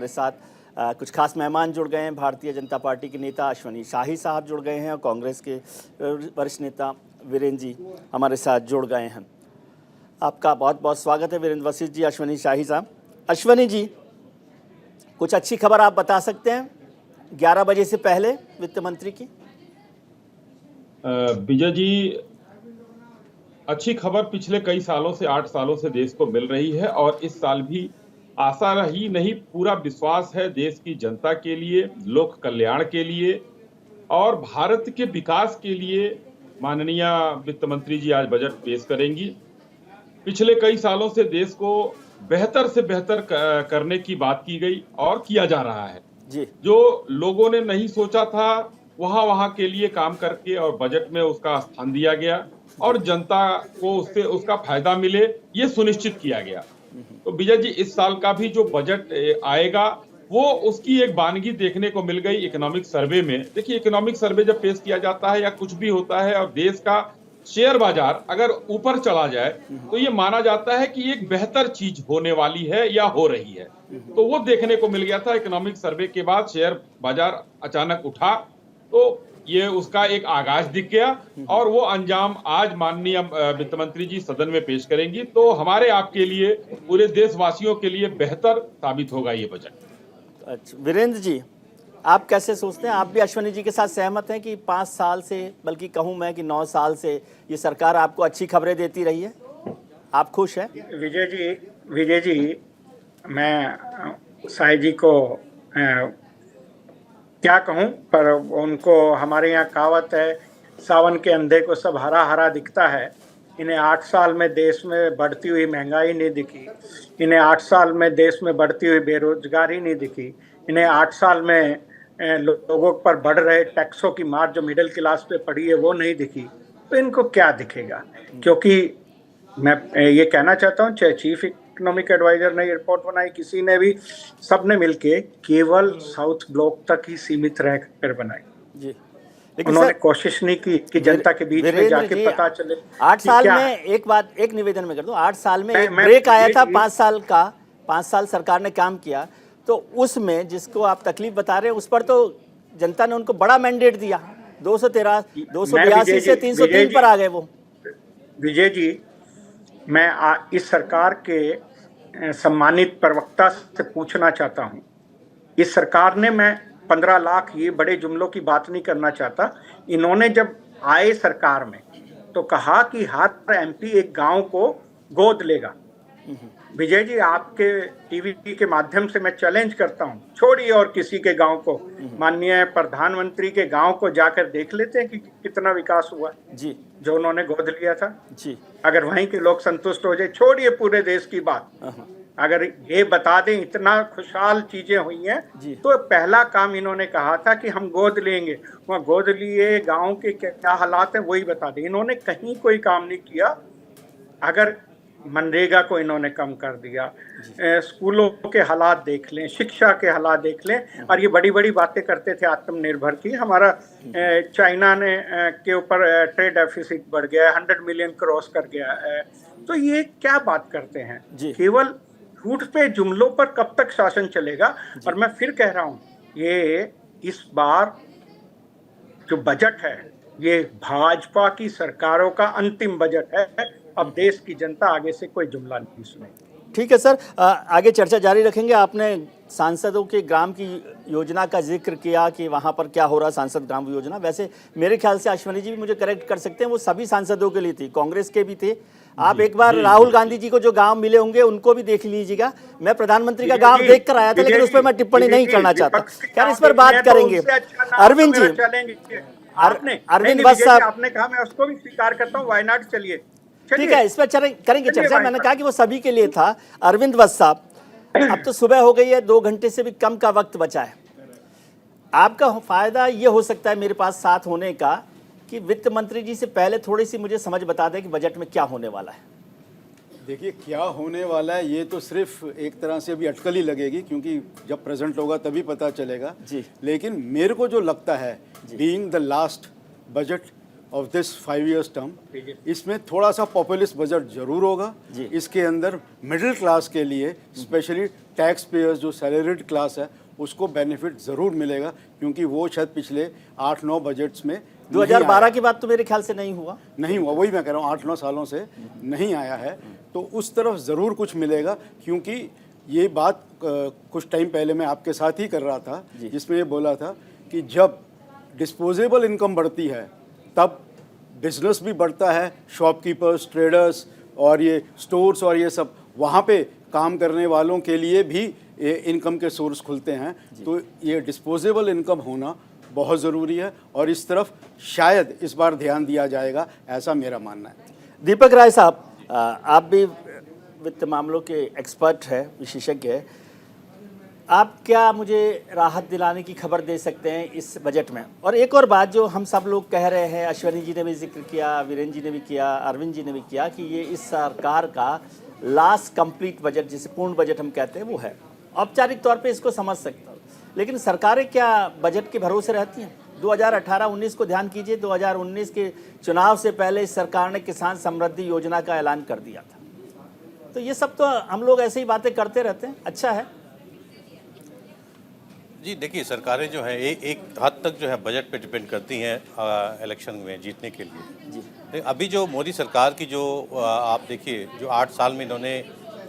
हमारे साथ कुछ खास मेहमान जुड़ गए हैं। भारतीय जनता पार्टी के नेता अश्वनी शाही साहब जुड़ गए हैं और कांग्रेस के वरिष्ठ नेता वीरेंद्र जी हमारे साथ जुड़ गए हैं। आपका बहुत बहुत स्वागत है वीरेंद्र वशिष्ठ जी, अश्वनी शाही साहब। अश्वनी जी, कुछ अच्छी खबर आप बता सकते हैं 11 बजे से पहले वित्त मंत्री की? विजय जी, अच्छी खबर पिछले कई सालों से 8 सालों से देश को मिल रही है और इस साल भी आशा रही नहीं, पूरा विश्वास है देश की जनता के लिए, लोक कल्याण के लिए और भारत के विकास के लिए। माननीय वित्त मंत्री जी आज बजट पेश करेंगी। पिछले कई सालों से देश को बेहतर से बेहतर करने की बात की गई और किया जा रहा है जी। जो लोगों ने नहीं सोचा था वहां के लिए काम करके और बजट में उसका स्थान दिया गया और जनता को उससे उसका फायदा मिले, ये सुनिश्चित किया गया। तो विजय जी, इस साल का भी जो बजट आएगा वो उसकी एक वानगी देखने को मिल गई इकोनॉमिक सर्वे में। देखिए, इकोनॉमिक सर्वे जब पेश किया जाता है या कुछ भी होता है और देश का शेयर बाजार अगर ऊपर चला जाए तो ये माना जाता है कि एक बेहतर चीज होने वाली है या हो रही है। तो वो देखने को मिल गया था इकोनॉमिक सर्वे के बाद। शेयर बाजार अचानक उठा तो ये उसका एक आगाज दिख गया और वो अंजाम आज माननीय वित्त मंत्री जी सदन में पेश करेंगी। तो हमारे आपके लिए, पूरे देशवासियों के लिए बेहतर साबित होगा ये बजट। अच्छा वीरेंद्र जी, आप कैसे सोचते हैं? आप भी अश्वनी जी के साथ सहमत हैं कि 5 साल से, बल्कि कहूं मैं कि 9 साल से ये सरकार आपको अच्छी खबरें देती रही है? आप खुश हैं? विजय जी, मैं साई जी को क्या कहूं, पर उनको, हमारे यहाँ कहावत है, सावन के अंधे को सब हरा हरा दिखता है। इन्हें 8 साल में देश में बढ़ती हुई महंगाई नहीं दिखी, इन्हें 8 साल में देश में बढ़ती हुई बेरोजगारी नहीं दिखी, इन्हें 8 साल में लोगों पर बढ़ रहे टैक्सों की मार जो मिडिल क्लास पे पड़ी है वो नहीं दिखी। तो इनको क्या दिखेगा? क्योंकि मैं ये कहना चाहता हूँ, चाहे चीफ इकोनॉमिक एडवाइजर ने रिपोर्ट बनाई, किसी ने भी, सबने मिलके केवल साउथ ब्लॉक तक ही सीमित रहकर बनाई जी। उन्होंने कोशिश नहीं की कि जनता के बीच में जाके पता चले। 8 साल में एक निवेदन में कर दूं, 8 साल में एक ब्रेक आया था 5 साल का। 5 साल सरकार ने काम किया, तो उसमें जिसको आप तकलीफ बता रहे हैं उस पर तो जनता ने उनको बड़ा मैंडेट दिया। 282 से 303 पर आ गए वो। विजय जी, मैं इस सरकार के सम्मानित प्रवक्ता से पूछना चाहता हूं, इस सरकार ने, मैं 15 लाख ये बड़े जुमलों की बात नहीं करना चाहता, इन्होंने जब आए सरकार में तो कहा कि हर एमपी एक गांव को गोद लेगा। विजय जी, आपके टीवी के माध्यम से मैं चैलेंज करता हूं, छोड़िए और किसी के गांव को, माननीय प्रधानमंत्री के गांव को जाकर देख लेते हैं कि कितना विकास हुआ जी, जो उन्होंने गोद लिया था जी। अगर वहीं के लोग संतुष्ट हो जाए, छोड़िए पूरे देश की बात, अगर ये बता दें इतना खुशहाल चीजें हुई हैं, तो पहला काम इन्होंने कहा था कि हम गोद लेंगे। वहाँ गोद लिए, गांव के क्या हालात है वही बता दें। इन्होंने कहीं कोई काम नहीं किया। अगर मनरेगा को इन्होंने कम कर दिया, स्कूलों के हालात देख लें, शिक्षा के हालात देख लें, और ये बड़ी बड़ी बातें करते थे आत्मनिर्भर की। हमारा चाइना ने के ऊपर ट्रेड डेफिसिट बढ़ गया है, 100 मिलियन क्रॉस कर गया है। तो ये क्या बात करते हैं? केवल झूठ पे जुमलों पर कब तक शासन चलेगा? और मैं फिर कह रहा हूँ, ये इस बार जो बजट है ये भाजपा की सरकारों का अंतिम बजट है। अब देश की जनता आगे से कोई जुमला नहीं सुनेगी। ठीक है सर, आगे चर्चा जारी रखेंगे। आपने सांसदों के ग्राम की योजना का जिक्र किया कि वहां पर क्या हो रहा, सांसद ग्राम योजना। वैसे मेरे ख्याल से अश्वनी जी भी मुझे करेक्ट कर सकते हैं, वो सभी सांसदों के लिए थी, कांग्रेस के भी थे। आप एक बार राहुल गांधी जी को जो गांव मिले होंगे उनको भी देख लीजिएगा। मैं प्रधानमंत्री का गांव देख कर आया था, लेकिन उस पर मैं टिप्पणी नहीं करना चाहता। क्या इस पर बात करेंगे? अरविंद जी, अरविंद वत्स साहब, आपने कहा, मैं उसको भी स्वीकार करता हूँ, वायनाड चलिए, ठीक है, इस पर करेंगे चर्चा। मैंने कहा कि वो सभी के लिए था। अरविंद वत्स साहब, अब तो सुबह हो गई है, 2 घंटे से भी कम का वक्त बचा है। आपका फायदा ये हो सकता है मेरे पास साथ होने का कि वित्त मंत्री जी से पहले थोड़ी सी मुझे समझ बता दें कि बजट में क्या होने वाला है। देखिए, क्या होने वाला है ये तो सिर्फ एक तरह से अभी अटकल ही लगेगी, क्योंकि जब प्रेजेंट होगा तभी पता चलेगा जी। लेकिन मेरे को जो लगता है, being the last budget of this 5 years term, इसमें थोड़ा सा पॉपुलिस्ट बजट जरूर होगा। जी। इसके अंदर मिडिल क्लास के लिए स्पेशली टैक्स पेयर्स जो सैलरीड क्लास है उसको बेनिफिट ज़रूर मिलेगा, क्योंकि वो शायद पिछले 8-9 बजट्स में 2012 की बात तो मेरे ख्याल से नहीं हुआ। नहीं हुआ। वही मैं कह रहा हूँ 8-9 सालों से नहीं आया है, तो उस तरफ ज़रूर कुछ मिलेगा। क्योंकि ये बात कुछ टाइम पहले मैं आपके साथ ही कर रहा था, जिसमें ये बोला था कि जब डिस्पोजेबल इनकम बढ़ती है तब बिजनेस भी बढ़ता है, शॉपकीपर्स, ट्रेडर्स और ये स्टोर्स और ये सब, वहाँ पे काम करने वालों के लिए भी इनकम के सोर्स खुलते हैं। तो ये डिस्पोजेबल इनकम होना बहुत ज़रूरी है और इस तरफ शायद इस बार ध्यान दिया जाएगा, ऐसा मेरा मानना है। दीपक राय साहब, आप भी वित्त मामलों के एक्सपर्ट हैं, विशेषज्ञ हैं, आप क्या मुझे राहत दिलाने की खबर दे सकते हैं इस बजट में? और एक और बात जो हम सब लोग कह रहे हैं, अश्वनी जी ने भी जिक्र किया, वीरेंद्र जी ने भी किया, अरविंद जी ने भी किया, कि ये इस सरकार का लास्ट कंप्लीट बजट, जिसे पूर्ण बजट हम कहते हैं, वो है। औपचारिक तौर पे इसको समझ सकता हूँ, लेकिन सरकारें क्या बजट के भरोसे रहती हैं? 2018-19 को ध्यान कीजिए, 2019 के चुनाव से पहले इस सरकार ने किसान समृद्धि योजना का ऐलान कर दिया था। तो ये सब तो हम लोग ऐसे ही बातें करते रहते हैं, अच्छा है। जी देखिए, सरकारें जो है एक हद तक जो है बजट पे डिपेंड करती हैं इलेक्शन में जीतने के लिए। जी। अभी जो मोदी सरकार की जो आप देखिए, जो 8 साल में इन्होंने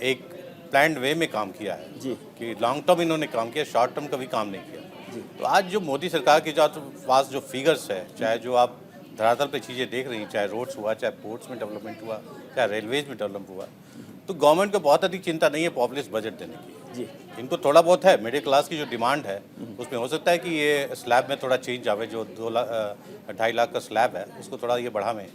एक प्लान्ड वे में काम किया है जी, कि लॉन्ग टर्म इन्होंने काम किया, शॉर्ट टर्म कभी काम नहीं किया। तो आज जो मोदी सरकार की जो पास जो फिगर्स है, चाहे जो आप धरातल पे चीज़ें देख रही हैं, चाहे रोड्स हुआ, चाहे पोर्ट्स में डेवलपमेंट हुआ, चाहे रेलवेज में डेवलप हुआ, तो गवर्नमेंट को बहुत अधिक चिंता नहीं है पॉपुलिस्ट बजट देने की। जी, इनको थोड़ा बहुत है, मिडिल क्लास की जो डिमांड है उसमें हो सकता है कि ये स्लैब में थोड़ा चेंज आवे, जो 2.5 लाख का स्लैब है उसको थोड़ा ये बढ़ावें।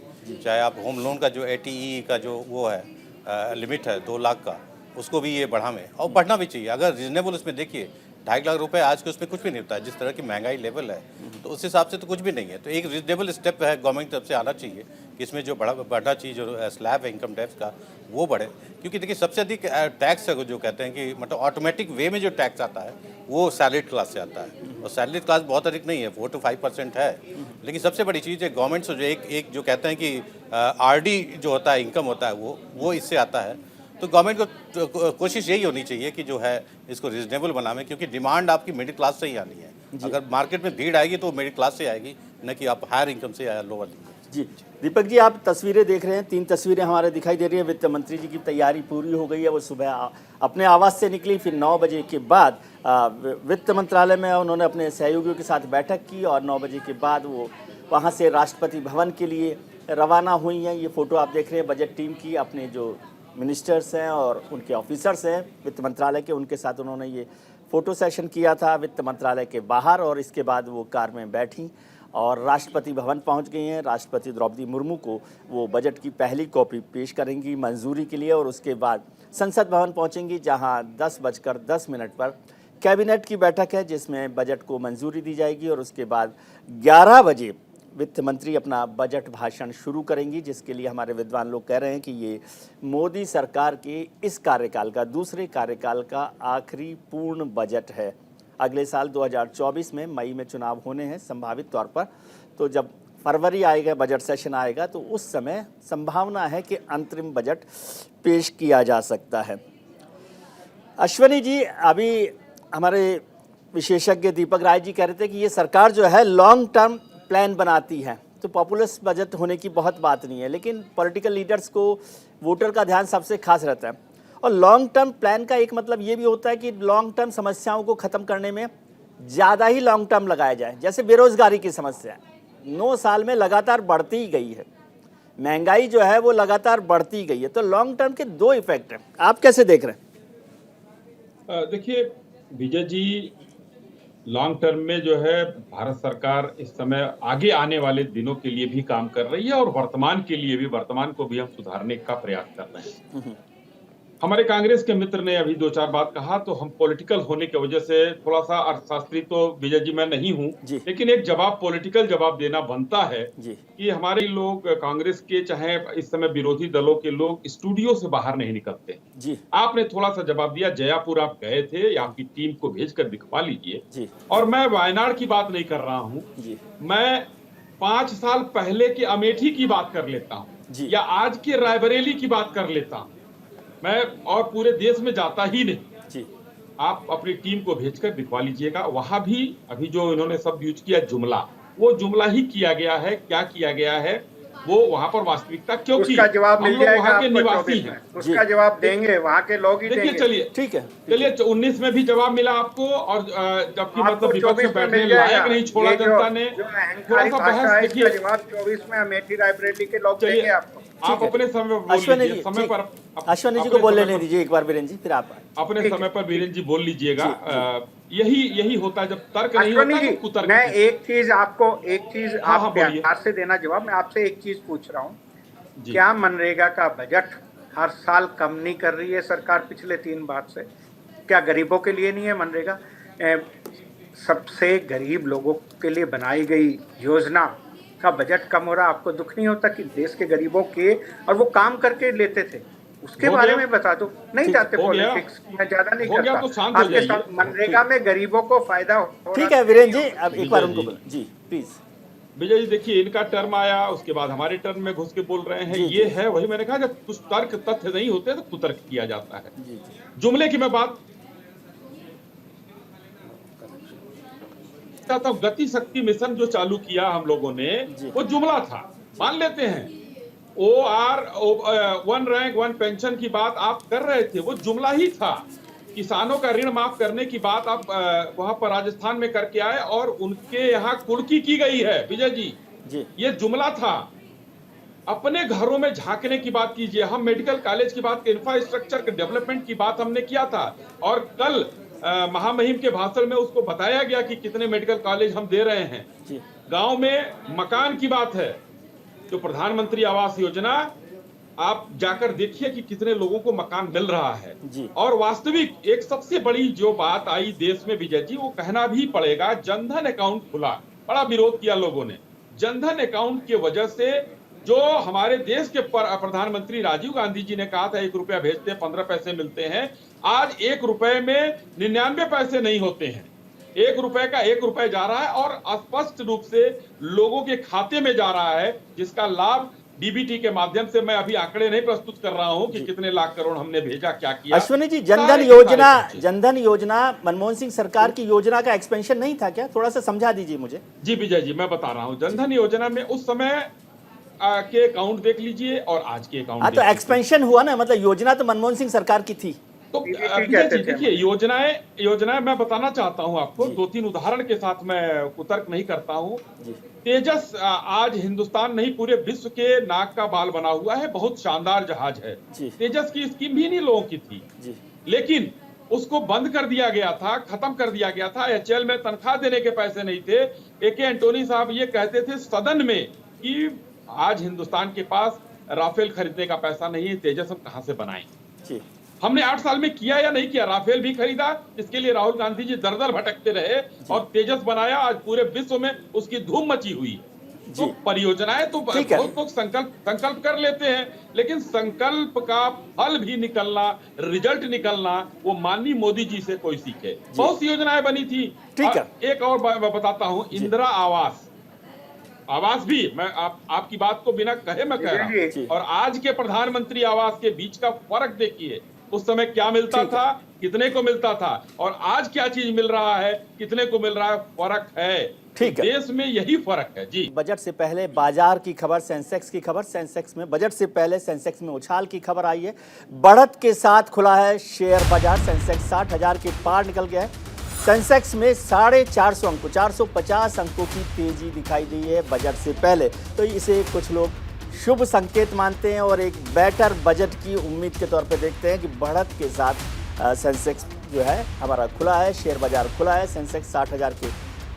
चाहे आप होम लोन का जो ATE का जो वो है लिमिट है 2 लाख का, उसको भी ये बढ़ावें, और बढ़ना भी चाहिए। अगर रीजनेबल उसमें देखिए 2.5 लाख रुपए आज के उसमें कुछ भी नहीं होता है, जिस तरह की महंगाई लेवल है, तो उस हिसाब से तो कुछ भी नहीं है। तो एक रीजनेबल स्टेप है गवर्नमेंट की तरफ से आना चाहिए कि इसमें जो बढ़ना चाहिए, जो स्लैब है इनकम टैक्स का, वो बढ़े। क्योंकि देखिए सबसे अधिक टैक्स है जो कहते हैं कि मतलब ऑटोमेटिक वे में जो टैक्स आता है वो सैलरीड क्लास से आता है, और सैलरीड क्लास बहुत अधिक नहीं है, 4 to 5% है। लेकिन सबसे बड़ी चीज़ है गवर्नमेंट से जो एक जो कहते हैं कि RD जो होता है, इनकम होता है, वो इससे आता है। तो गवर्नमेंट को कोशिश यही होनी चाहिए कि जो है इसको रीजनेबल बनावें, क्योंकि डिमांड आपकी मिडिल क्लास से ही आनी है। अगर मार्केट में भीड़ आएगी तो मिडिल क्लास से आएगी, न कि आप हायर इनकम से या लोअर इनकम। जी दीपक जी, आप तस्वीरें देख रहे हैं, 3 तस्वीरें हमारे दिखाई दे रही है। वित्त मंत्री जी की तैयारी पूरी हो गई है, वो सुबह अपने आवास से निकली, फिर 9 बजे के बाद वित्त मंत्रालय में उन्होंने अपने सहयोगियों के साथ बैठक की, और 9 बजे के बाद वो वहाँ से राष्ट्रपति भवन के लिए रवाना हुई हैं। ये फ़ोटो आप देख रहे हैं बजट टीम की, अपने जो मिनिस्टर्स हैं और उनके ऑफिसर्स हैं वित्त मंत्रालय के, उनके साथ उन्होंने ये फ़ोटो सेशन किया था वित्त मंत्रालय के बाहर, और इसके बाद वो कार में बैठी और राष्ट्रपति भवन पहुंच गई हैं। राष्ट्रपति द्रौपदी मुर्मू को वो बजट की पहली कॉपी पेश करेंगी मंजूरी के लिए, और उसके बाद संसद भवन पहुंचेंगी, जहां 10:10 पर कैबिनेट की बैठक है जिसमें बजट को मंजूरी दी जाएगी, और उसके बाद 11 बजे वित्त मंत्री अपना बजट भाषण शुरू करेंगी, जिसके लिए हमारे विद्वान लोग कह रहे हैं कि ये मोदी सरकार के इस कार्यकाल का, दूसरे कार्यकाल का आखिरी पूर्ण बजट है। अगले साल 2024 में मई में चुनाव होने हैं संभावित तौर पर, तो जब फरवरी आएगा, बजट सेशन आएगा, तो उस समय संभावना है कि अंतरिम बजट पेश किया जा सकता है। अश्वनी जी, अभी हमारे विशेषज्ञ दीपक राय जी कह रहे थे कि ये सरकार जो है लॉन्ग टर्म प्लान बनाती है, तो पॉपुलर बजट होने की बहुत बात नहीं है, लेकिन पॉलिटिकल लीडर्स को वोटर का ध्यान सबसे खास रहता है। और लॉन्ग टर्म प्लान का एक मतलब ये भी होता है कि लॉन्ग टर्म समस्याओं को ख़त्म करने में ज़्यादा ही लॉन्ग टर्म लगाया जाए। जैसे बेरोज़गारी की समस्या 9 साल में लगातार बढ़ती ही गई है, महंगाई जो है वो लगातार बढ़ती गई है, तो लॉन्ग टर्म के 2 इफेक्ट हैं, आप कैसे देख रहे हैं? देखिए विजय जी, लॉन्ग टर्म में जो है भारत सरकार इस समय आगे आने वाले दिनों के लिए भी काम कर रही है, और वर्तमान के लिए भी, वर्तमान को भी हम सुधारने का प्रयास कर रहे हैं। हमारे कांग्रेस के मित्र ने अभी 2-4 बात कहा, तो हम पॉलिटिकल होने की वजह से थोड़ा सा, अर्थशास्त्री तो विजय जी मैं नहीं हूं, लेकिन एक पॉलिटिकल जवाब देना बनता है कि हमारे लोग कांग्रेस के, चाहे इस समय विरोधी दलों के लोग, स्टूडियो से बाहर नहीं निकलते जी। आपने थोड़ा सा जवाब दिया, जयापुर आप गए थे, आपकी टीम को भेजकर दिखवा लीजिए। और मैं वायनाड की बात नहीं कर रहा हूँ, मैं 5 साल पहले की अमेठी की बात कर लेता जी। हूँ या आज के रायबरेली की बात कर लेता हूँ, मैं और पूरे देश में जाता ही नहीं। जी आप अपनी टीम को भेजकर दिखवा लीजिएगा, वहां भी अभी जो इन्होंने शब्द यूज किया जुमला, वो जुमला ही किया गया है। क्या किया गया है वो वहां पर वास्तविकता, क्योंकि उसका जवाब हम मिल लोग जाएगा वहां के आपको निवासी 24 हैं। में। उसका जवाब देंगे, वहाँ के लोग ही देखिए देंगे। चलिए ठीक है। चलिए 19 में भी जवाब मिला आपको, और जबकि आपको मतलब विपक्ष 24 में में बैठने मिल जाएगा। लायक नहीं छोड़ा ये जनता ने। जो थोड़ा अहंकारी सा भाषा बहस है, इसका देखिए। जवाब 24 में अमेठी रायबरेली के लोग चलिए देंगे आपको। आप अपने समय पर बोल अश्वनी लीजिए, जी, समय ठीक। पर अश्वनी जी अपने को बोल समय लेने पर- दीजिए एक बार वीरेंद्र जी, फिर आप। अपने ठीक है। समय पर वीरेंद्र जी बोल लीजिएगा। जी, यही होता है, जब तर्क नहीं अश्वनी होता जी, तो कुतर्क मैं है। एक चीज हाँ, आप हाँ, बोलिए। प्यार से देना जवाब। मैं आपसे एक चीज पूछ रहा हूँ, जी। क्या मनरेगा का बजट हर साल कम नहीं कर रही है सरकार पिछले 3 बार से? क्या गरीबों के लिए नहीं है मनरेगा? सबसे गरीब लोगों के लिए बनाई गई योजना का बजट कम हो रहा, आपको दुख नहीं होता कि देश के गरीबों के, और वो काम करके लेते थे, उसके हो बारे गया। में बता दो। नहीं ठीक, जाते हो गया। पॉलिटिक्स, मैं ज्यादा नहीं हो गया करता। तो शांत हो आपके जाइए। साथ मनरेगा में गरीबों को फायदा हो रहा। ठीक है वीरेंद्र जी, अब एक बार विजय उनको जी। बोला जी प्लीज। विजय जी देखिए, इनका टर्म आया, उसके बाद हमारे टर्म में घुस के बोल रहे हैं। जी, ये जी। है वही मैंने कहा, जब कुछ तर्क तथ्य नहीं होते तो कुतर्क किया जाता है। जी जी जुमले की मैं बात करता हूं। गति शक्ति मिशन जो चालू किया हम लोगों ने, जी। वो जुमला था, मान लेते हैं। OR 1 रैंक 1 पेंशन की बात आप कर रहे थे, वो जुमला ही था। किसानों का ऋण माफ करने की बात आप वहां पर राजस्थान में करके आए, और उनके यहाँ कुर्की की गई है। विजय जी, जी ये जुमला था। अपने घरों में झांकने की बात कीजिए। हम मेडिकल कॉलेज की बात, इंफ्रास्ट्रक्चर के डेवलपमेंट की बात हमने किया था, और कल महामहिम के भाषण में उसको बताया गया कि कितने मेडिकल कॉलेज हम दे रहे हैं। जी गांव में मकान की बात है, जो प्रधानमंत्री आवास योजना, आप जाकर देखिए कि कितने लोगों को मकान मिल रहा है। जी। और वास्तविक एक सबसे बड़ी जो बात आई देश में विजय जी, वो कहना भी पड़ेगा, जनधन अकाउंट खुला। बड़ा विरोध किया लोगों ने। जनधन अकाउंट की वजह से जो हमारे देश के प्रधानमंत्री राजीव गांधी जी ने कहा था 1 रुपया भेजते 15 पैसे मिलते हैं, आज 1 रुपए में 99 पैसे नहीं होते हैं। 1 रुपए का 1 रुपए जा रहा है, और स्पष्ट रूप से लोगों के खाते में जा रहा है, जिसका लाभ डीबीटी के माध्यम से, मैं अभी आंकड़े नहीं प्रस्तुत कर रहा हूं कि कितने लाख करोड़ हमने भेजा, क्या किया। अश्वनी जी, सारे जनधन योजना मनमोहन सिंह सरकार की योजना का एक्सपेंशन नहीं था क्या? थोड़ा सा समझा दीजिए मुझे। जी विजय जी, मैं बता रहा हूं। जनधन योजना में उस समय के अकाउंट देख लीजिए और आज के अकाउंट। हाँ, तो एक्सपेंशन हुआ ना, मतलब योजना तो मनमोहन सिंह सरकार की थी। तो विजय जी देखिए, योजनाएं मैं बताना चाहता हूं आपको, 2-3 उदाहरण के साथ। मैं कुतर्क नहीं करता हूं। तेजस आज हिंदुस्तान नहीं, पूरे विश्व के नाक का बाल बना हुआ है, बहुत शानदार जहाज है। तेजस की स्कीम भी नहीं लोगों की थी, लेकिन उसको बंद कर दिया गया था, खत्म कर दिया गया था। HAL में तनख्वाह देने के पैसे नहीं थे। AK एंटोनी साहब ये कहते थे सदन में कि आज हिंदुस्तान के पास राफेल खरीदने का पैसा नहीं है, तेजस हम कहां से बनाएं। हमने 8 साल में किया या नहीं किया? राफेल भी खरीदा, इसके लिए राहुल गांधी जी दर दर भटकते रहे, और तेजस बनाया। आज पूरे विश्व में उसकी धूम मची हुई। तो परियोजनाएं तो बहुत लोग संकल्प कर लेते हैं, लेकिन संकल्प का फल भी निकलना, रिजल्ट निकलना, वो माननीय मोदी जी से कोई सीखे। बहुत सी योजनाएं बनी थी। एक और बताता हूं, इंदिरा आवास भी, मैं आपकी बात को बिना कहे मैं कह रहा हूं। और आज के प्रधानमंत्री आवास के बीच का फर्क देखिए। उस समय क्या मिलता था, कितने को मिलता था, और आज क्या चीज मिल रहा है, कितने को मिल रहा है, फर्क है। ठीक है, देश में यही फर्क है। जी, बजट से पहले बाजार की खबर, सेंसेक्स की खबर। सेंसेक्स में बजट से पहले सेंसेक्स में उछाल की खबर आई है। बढ़त के साथ खुला है शेयर बाजार। सेंसेक्स 60,000 के पार निकल गया है। सेंसेक्स में 450 अंकों, 450 अंकों की तेजी दिखाई दी है बजट से पहले। तो इसे कुछ लोग शुभ संकेत मानते हैं और एक बेटर बजट की उम्मीद के तौर पे देखते हैं कि बढ़त के साथ सेंसेक्स जो है हमारा खुला है, शेयर बाजार खुला है। सेंसेक्स 60,000 के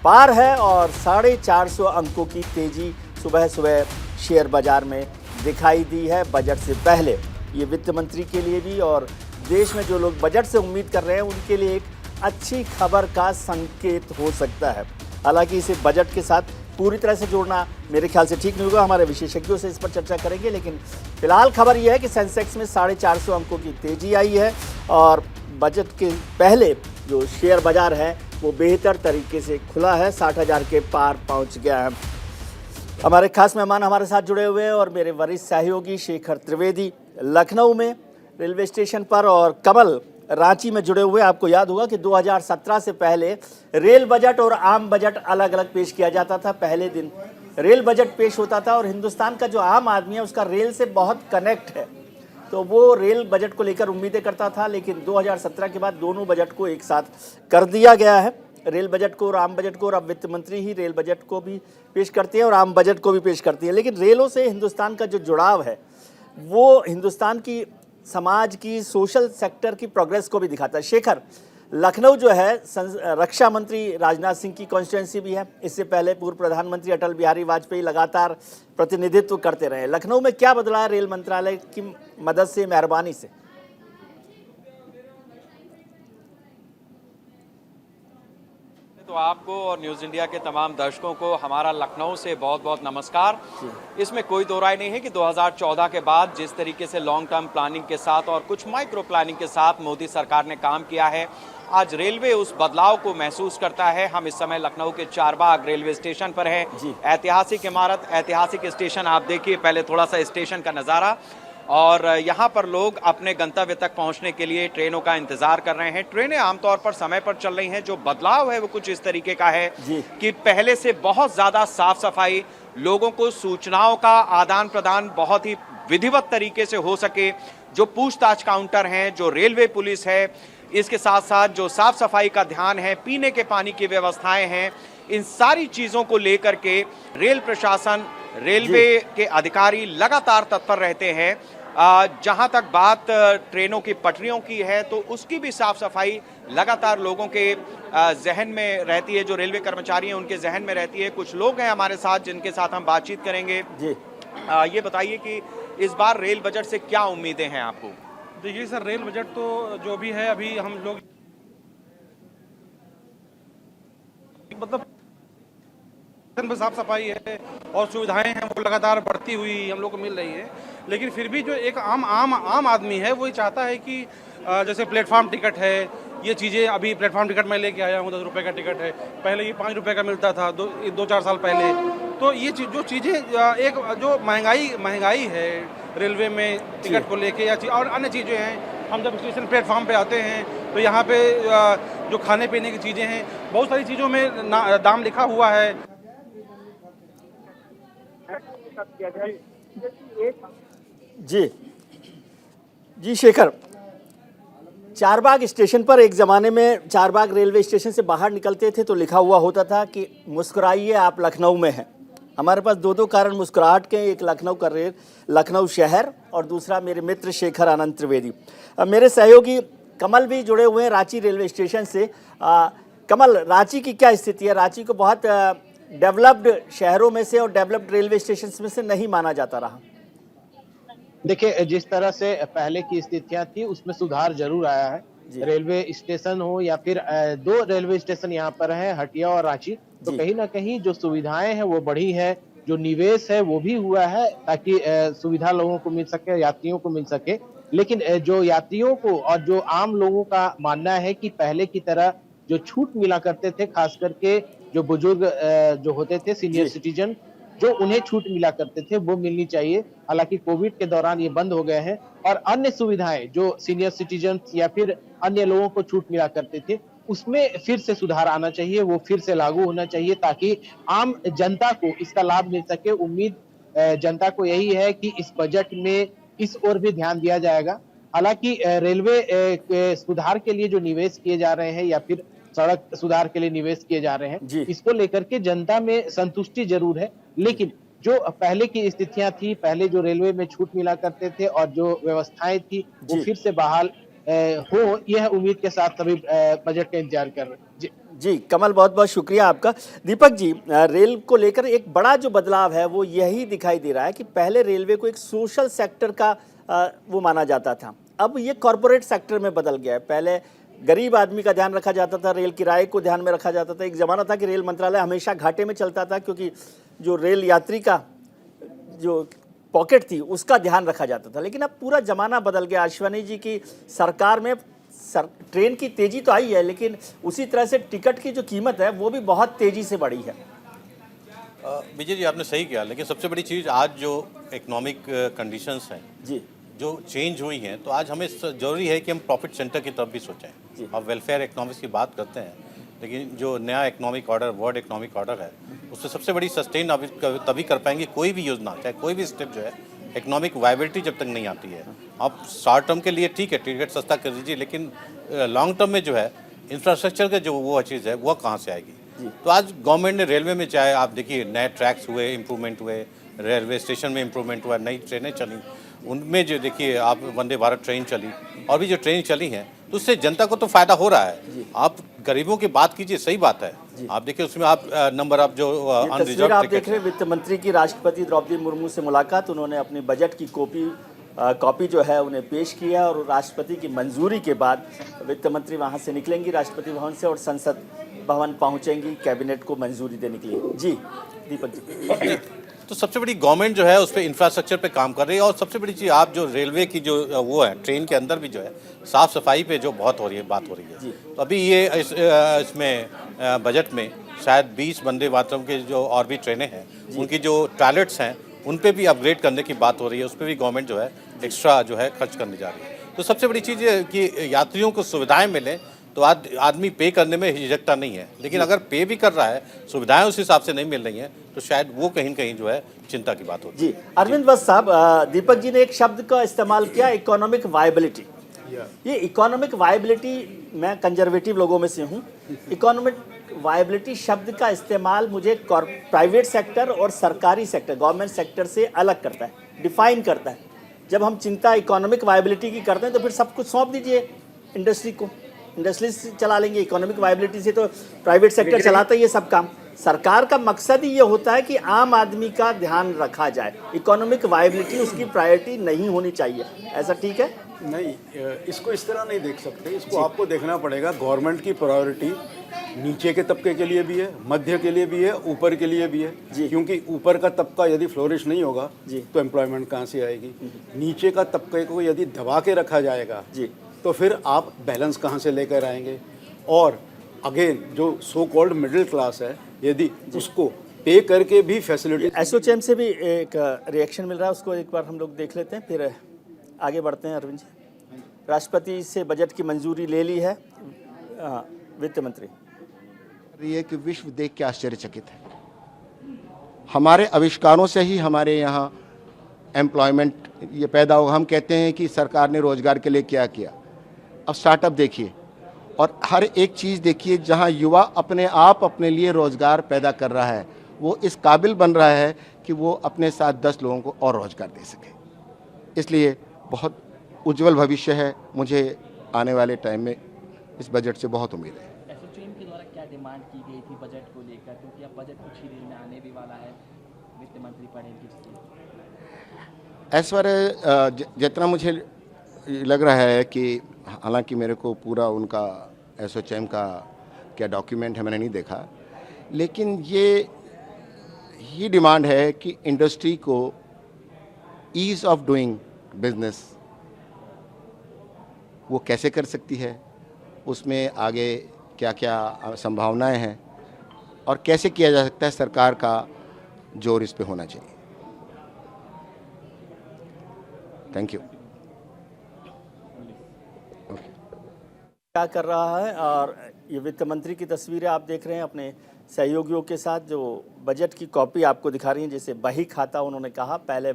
पार है और 450 अंकों की तेजी सुबह सुबह शेयर बाजार में दिखाई दी है बजट से पहले। ये वित्त मंत्री के लिए भी और देश में जो लोग बजट से उम्मीद कर रहे हैं उनके लिए एक अच्छी खबर का संकेत हो सकता है। हालांकि इसे बजट के साथ पूरी तरह से जोड़ना मेरे ख्याल से ठीक नहीं होगा। हमारे विशेषज्ञों से इस पर चर्चा करेंगे, लेकिन फिलहाल खबर यह है कि सेंसेक्स में 450 अंकों की तेजी आई है और बजट के पहले जो शेयर बाजार है वो बेहतर तरीके से खुला है, 60,000 के पार पहुंच गया है। हमारे खास मेहमान हमारे साथ जुड़े हुए हैं और मेरे वरिष्ठ सहयोगी शेखर त्रिवेदी लखनऊ में रेलवे स्टेशन पर और कमल रांची में जुड़े हुए। आपको याद होगा कि 2017 से पहले रेल बजट और आम बजट अलग अलग पेश किया जाता था। पहले दिन रेल बजट पेश होता था और हिंदुस्तान का जो आम आदमी है उसका रेल से बहुत कनेक्ट है, तो वो रेल बजट को लेकर उम्मीदें करता था। लेकिन 2017 के बाद दोनों बजट को एक साथ कर दिया गया है, रेल बजट को और आम बजट को, और अब वित्त मंत्री ही रेल बजट को भी पेश करती है और आम बजट को भी पेश करती है। लेकिन रेलों से हिंदुस्तान का जो जुड़ाव है वो हिंदुस्तान की समाज की, सोशल सेक्टर की प्रोग्रेस को भी दिखाता है। शेखर, लखनऊ जो है रक्षा मंत्री राजनाथ सिंह की कॉन्स्टिट्यूंसी भी है। इससे पहले पूर्व प्रधानमंत्री अटल बिहारी वाजपेयी लगातार प्रतिनिधित्व करते रहे। लखनऊ में क्या बदला है रेल मंत्रालय की मदद से, मेहरबानी से? तो आपको और न्यूज़ इंडिया के तमाम दर्शकों को हमारा लखनऊ से बहुत बहुत नमस्कार। इसमें कोई दो राय नहीं है कि 2014 के बाद जिस तरीके से लॉन्ग टर्म प्लानिंग के साथ और कुछ माइक्रो प्लानिंग के साथ मोदी सरकार ने काम किया है, आज रेलवे उस बदलाव को महसूस करता है। हम इस समय लखनऊ के चारबाग रेलवे स्टेशन पर हैं। ऐतिहासिक इमारत, ऐतिहासिक स्टेशन, आप देखिए पहले थोड़ा सा स्टेशन का नज़ारा। और यहाँ पर लोग अपने गंतव्य तक पहुँचने के लिए ट्रेनों का इंतजार कर रहे हैं। ट्रेनें आमतौर पर समय पर चल रही हैं। जो बदलाव है वो कुछ इस तरीके का है कि पहले से बहुत ज़्यादा साफ सफाई, लोगों को सूचनाओं का आदान प्रदान बहुत ही विधिवत तरीके से हो सके। जो पूछताछ काउंटर हैं, जो रेलवे पुलिस है, इसके साथ साथ जो साफ सफाई का ध्यान है, पीने के पानी की व्यवस्थाएं हैं, इन सारी चीज़ों को लेकर के रेल प्रशासन, रेलवे के अधिकारी लगातार तत्पर रहते हैं। जहां तक बात ट्रेनों की पटरियों की है तो उसकी भी साफ सफाई लगातार लोगों के जहन में रहती है। जो रेलवे कर्मचारी हैं उनके जहन में रहती है। कुछ लोग हैं हमारे साथ जिनके साथ हम बातचीत करेंगे जी। ये बताइए कि इस बार रेल बजट से क्या उम्मीदें हैं आपको? देखिए सर, रेल बजट तो जो भी है अभी हम लोग मतलब में साफ सफाई है और सुविधाएं हैं वो लगातार बढ़ती हुई हम लोग को मिल रही है। लेकिन फिर भी जो एक आम आदमी है वो ये चाहता है कि जैसे प्लेटफार्म टिकट है, ये चीज़ें अभी प्लेटफार्म टिकट मैं लेके आया हूँ, 10 रुपये का टिकट है। पहले ये 5 रुपये का मिलता था 2-4 साल पहले। तो ये जो चीज़ें एक जो महंगाई है रेलवे में टिकट को लेके या और अन्य चीज़ें हैं। हम जब स्टेशन प्लेटफार्म पे आते हैं तो यहाँ पे जो खाने पीने की चीज़ें हैं, बहुत सारी चीज़ों में दाम लिखा हुआ है। जी शेखर, चारबाग स्टेशन पर एक ज़माने में चारबाग रेलवे स्टेशन से बाहर निकलते थे तो लिखा हुआ होता था कि मुस्कुराइए आप लखनऊ में हैं। हमारे पास दो कारण मुस्कुराहट के, एक लखनऊ का रेल, लखनऊ शहर, और दूसरा मेरे मित्र शेखर आनंद त्रिवेदी। मेरे सहयोगी कमल भी जुड़े हुए हैं रांची रेलवे स्टेशन से। कमल, रांची की क्या स्थिति है? रांची को बहुत डेवलप्ड शहरों में से और डेवलप्ड रेलवे स्टेशन में से नहीं माना जाता रहा। देखिए, जिस तरह से पहले की स्थितियां थी उसमें सुधार जरूर आया है। रेलवे स्टेशन हो या फिर 2 रेलवे स्टेशन यहाँ पर है, हटिया और रांची, तो कहीं ना कहीं जो सुविधाएं हैं वो बढ़ी है, जो निवेश है वो भी हुआ है ताकि सुविधा लोगों को मिल सके, यात्रियों को मिल सके। लेकिन जो यात्रियों को और जो आम लोगों का मानना है कि पहले की तरह जो छूट मिला करते थे, खास करके जो बुजुर्ग जो होते थे, सीनियर सिटीजन, जो उन्हें छूट मिला करते थे वो मिलनी चाहिए। हालांकि कोविड के दौरान ये बंद हो गए हैं और अन्य सुविधाएं जो सीनियर सिटीजन या फिर अन्य लोगों को छूट मिला करते थे उसमें फिर से सुधार आना चाहिए, वो फिर से लागू होना चाहिए ताकि आम जनता को इसका लाभ मिल सके। उम्मीद जनता को यही है कि इस बजट में इस ओर भी ध्यान दिया जाएगा। हालांकि रेलवे के सुधार के लिए जो निवेश किए जा रहे हैं या फिर सड़क सुधार के लिए निवेश किए जा रहे हैं, इसको लेकर के जनता में संतुष्टि जरूर है। लेकिन जो पहले की स्थितियां थी, पहले जो रेलवे में छूट मिला करते थे और जो व्यवस्थाएं थी वो फिर से बहाल हो, यह उम्मीद के साथ सभी बजट का इंतजार कर रहे हैं। जी कमल, बहुत बहुत शुक्रिया आपका। दीपक जी, रेल को लेकर एक बड़ा जो बदलाव है वो यही दिखाई दे रहा है कि पहले रेलवे को एक सोशल सेक्टर का वो माना जाता था, अब ये कॉरपोरेट सेक्टर में बदल गया है। पहले गरीब आदमी का ध्यान रखा जाता था, रेल किराए को ध्यान में रखा जाता था। एक ज़माना था कि रेल मंत्रालय हमेशा घाटे में चलता था क्योंकि जो रेल यात्री का जो पॉकेट थी उसका ध्यान रखा जाता था। लेकिन अब पूरा ज़माना बदल गया। अश्वनी जी की सरकार में ट्रेन की तेज़ी तो आई है, लेकिन उसी तरह से टिकट की जो कीमत है वो भी बहुत तेज़ी से बढ़ी है। विजय जी आपने सही किया, लेकिन सबसे बड़ी चीज़ आज जो इकोनॉमिक कंडीशंस हैं जी जो चेंज हुई हैं, तो आज हमें ज़रूरी है कि हम प्रॉफिट सेंटर की तरफ भी सोचें। अब वेलफेयर इकोनॉमिक्स की बात करते हैं, लेकिन जो नया economic order, world economic order है, उससे सबसे बड़ी सस्टेन तभी कर पाएंगे कोई भी योजना, चाहे कोई भी स्टेप जो है, इकोनॉमिक वायबिलिटी जब तक नहीं आती है। आप शॉर्ट टर्म के लिए ठीक है, टिकट सस्ता कर दीजिए, लेकिन लॉन्ग टर्म में जो है इंफ्रास्ट्रक्चर का जो वो चीज़ है वह कहाँ से आएगी। तो आज गवर्नमेंट ने रेलवे में, चाहे आप देखिए नए ट्रैक्स हुए, इम्प्रूवमेंट हुए, रेलवे स्टेशन में इम्प्रूवमेंट हुआ, नई ट्रेनें चली, उनमें जो देखिए आप वंदे भारत ट्रेन चली, और भी जो ट्रेन चली हैं, तो उससे जनता को तो फ़ायदा हो रहा है। आप गरीबों की बात कीजिए, सही बात है, आप देखिए उसमें आप नंबर ऑफ जो तस्वीर आप देख रहे हैं, वित्त मंत्री की राष्ट्रपति द्रौपदी मुर्मू से मुलाकात, उन्होंने अपने बजट की कॉपी जो है उन्हें पेश किया, और राष्ट्रपति की मंजूरी के बाद वित्त मंत्री वहां से निकलेंगी राष्ट्रपति भवन से और संसद भवन पहुंचेंगी कैबिनेट को मंजूरी देने के लिए। जी दीपक जी। तो सबसे बड़ी गवर्नमेंट जो है उस पर इंफ्रास्ट्रक्चर पे काम कर रही है, और सबसे बड़ी चीज़ आप जो रेलवे की जो वो है, ट्रेन के अंदर भी जो है साफ़ सफाई पे जो बहुत हो रही है, बात हो रही है। तो अभी ये इसमें बजट में शायद 20 वंदे भारतम के जो और भी ट्रेनें हैं, उनकी जो टॉयलेट्स हैं उन पे भी अपग्रेड करने की बात हो रही है, उस पर भी गवर्नमेंट जो है एक्स्ट्रा जो है खर्च करने जा रही है। तो सबसे बड़ी चीज़ ये कि यात्रियों को सुविधाएं मिलें, तो आदमी पे करने में हिचकता नहीं है, लेकिन अगर पे भी कर रहा है, सुविधाएं उस हिसाब से नहीं मिल रही हैं, तो शायद वो कहीं न कहीं जो है चिंता की बात होती है। जी अरविंद वत्स साहब, दीपक जी ने एक शब्द का इस्तेमाल किया, इकोनॉमिक वायबिलिटी। ये इकोनॉमिक वायबिलिटी, मैं कंजर्वेटिव लोगों में से हूँ, इकोनॉमिक वायबिलिटी शब्द का इस्तेमाल मुझे प्राइवेट सेक्टर और सरकारी सेक्टर, गवर्नमेंट सेक्टर से अलग करता है, डिफाइन करता है। जब हम चिंता इकोनॉमिक वायबिलिटी की करते हैं तो फिर सब कुछ सौंप दीजिए इंडस्ट्री को, इंडस्ट्रीज चला लेंगे। इकोनॉमिक वायबिलिटी से तो प्राइवेट सेक्टर चलाता ही है सब काम। सरकार का मकसद ही ये होता है कि आम आदमी का ध्यान रखा जाए, इकोनॉमिक वायबिलिटी उसकी प्रायोरिटी नहीं होनी चाहिए, ऐसा ठीक है? नहीं, इसको इस तरह नहीं देख सकते, इसको आपको देखना पड़ेगा गवर्नमेंट की प्रायोरिटी नीचे के तबके के लिए भी है, मध्य के लिए भी है, ऊपर के लिए भी है। क्योंकि ऊपर का तबका यदि फ्लोरिश नहीं होगा तो एम्प्लॉयमेंट कहाँ से आएगी, नीचे का तबके को यदि दबा के रखा जाएगा तो फिर आप बैलेंस कहाँ से लेकर आएंगे। और अगेन जो सो कॉल्ड मिडिल क्लास है, यदि उसको पे करके भी फैसिलिटी। एसोचैम से भी एक रिएक्शन मिल रहा है, उसको एक बार हम लोग देख लेते हैं, फिर आगे बढ़ते हैं। अरविंद जी, राष्ट्रपति से बजट की मंजूरी ले ली है, वित्त मंत्री ये कि विश्व देख के आश्चर्यचकित है। हमारे आविष्कारों से ही हमारे यहाँ एम्प्लॉयमेंट ये पैदा होगा। हम कहते हैं कि सरकार ने रोजगार के लिए क्या किया, अब स्टार्टअप देखिए और हर एक चीज़ देखिए जहाँ युवा अपने आप अपने लिए रोजगार पैदा कर रहा है, वो इस काबिल बन रहा है कि वो अपने साथ 10 लोगों को और रोजगार दे सके। इसलिए बहुत उज्जवल भविष्य है, मुझे आने वाले टाइम में इस बजट से बहुत उम्मीद है। एसोचैम के द्वारा क्या डिमांड की गई थी बजट को लेकर, क्योंकि अब बजट कुछ ही देर में आने भी वाला है, वित्त मंत्री पढ़ेंगे। इस बार जितना मुझे लग रहा है कि हालांकि मेरे को पूरा उनका एसोचैम का क्या डॉक्यूमेंट है मैंने नहीं देखा, लेकिन ये डिमांड है कि इंडस्ट्री को ईज़ ऑफ डूइंग बिजनेस वो कैसे कर सकती है, उसमें आगे क्या क्या संभावनाएं हैं और कैसे किया जा सकता है, सरकार का जोर इस पे होना चाहिए। Thank you. क्या कर रहा है, और ये वित्त मंत्री की तस्वीरें आप देख रहे हैं अपने सहयोगियों के साथ, जो बजट की कॉपी आपको दिखा रही हैं। जैसे बही खाता उन्होंने कहा, पहले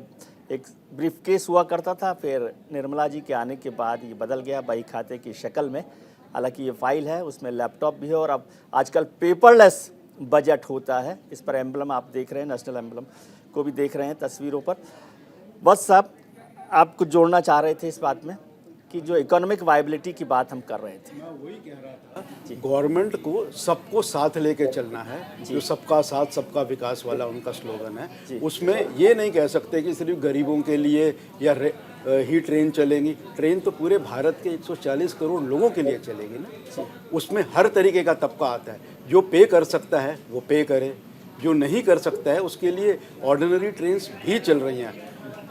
एक ब्रीफ केस हुआ करता था, फिर निर्मला जी के आने के बाद ये बदल गया बही खाते की शक्ल में। हालांकि ये फाइल है, उसमें लैपटॉप भी है, और अब आजकल पेपरलेस बजट होता है। इस पर एम्बलम आप देख रहे हैं, नेशनल एम्बलम को भी देख रहे हैं तस्वीरों पर। बस साहब, आप कुछ जोड़ना चाह रहे थे इस बात में कि जो इकोनॉमिक वायबिलिटी की बात हम कर रहे थे। मैं वही कह रहा था, गवर्नमेंट को सबको साथ लेके चलना है, जो सबका साथ सबका विकास वाला उनका स्लोगन है। उसमें ये नहीं कह सकते कि सिर्फ गरीबों के लिए या ही ट्रेन चलेगी। ट्रेन तो पूरे भारत के 140 करोड़ लोगों के लिए चलेगी ना। उसमें हर तरीके का तबका आता है, जो पे कर सकता है वो पे करे, जो नहीं कर सकता है उसके लिए ऑर्डिनरी ट्रेन भी चल रही हैं।